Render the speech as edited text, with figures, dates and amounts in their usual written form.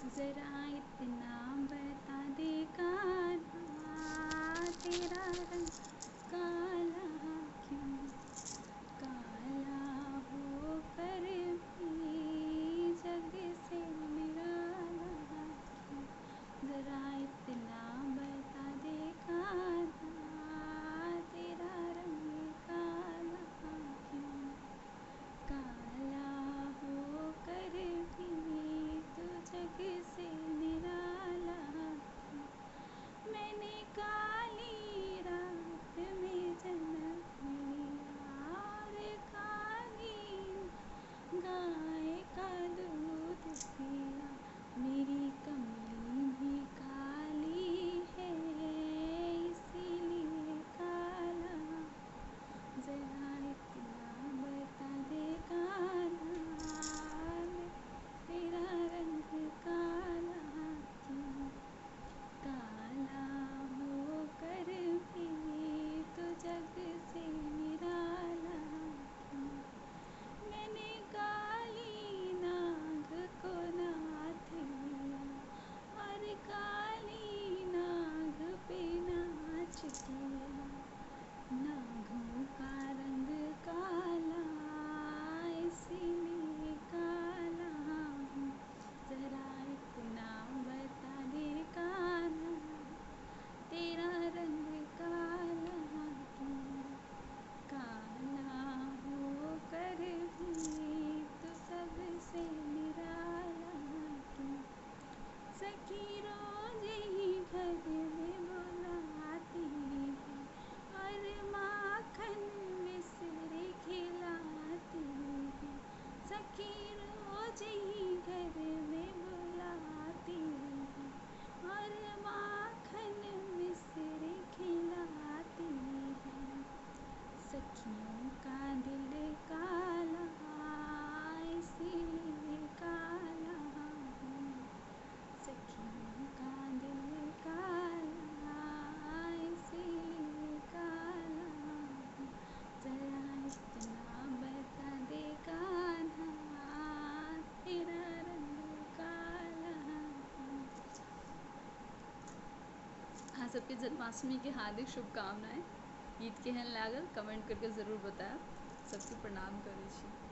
जरा इतना बता दे कान्हा, तेरा रंग काला क्यों, काला होकर भी जग से निराला क्यों। जरा इतना बता दे कान्हा, तेरा रंग काला क्यों, काला होकर भी तू जग से निराला क्यों। मैंने काली रात में जन्म लिया और काली गाय का दूध पिया, मेरी कमली भी काली है इसीलिए काला। जरा इतना बता दे कान्हा, तेरा रंग काला क्यों, काला होकर भी तो जग से निराला क्यों। मैंने काली नाग को नाथ लिया और काली नाग पे नाच किया, नागों का रंग काला इसीलिए काला हूँ। जरा इतना बता दे कान्हा, तेरा रंग काला क्यों, काला होकर भी तो सबसे निराला क्यों। सखी रोज ही घर में बुलाती है और माखन मिश्री खिलाती है, सखी रोज ही घर में बुलाती है और माखन मिश्री खिलाती है। सखियों का दिल काला इसीलिए काला हूँ, सखियों का दिल काला इसीलिए काला हूँ। जरा इतना बता दे कान्हा, तेरा रंग काला क्यों। हाँ, सबके जन्माष्टमी की हार्दिक शुभकामनाएं। गीत केहन लागल कमेंट करके ज़रूर बताएं। सबके प्रणाम करै छी।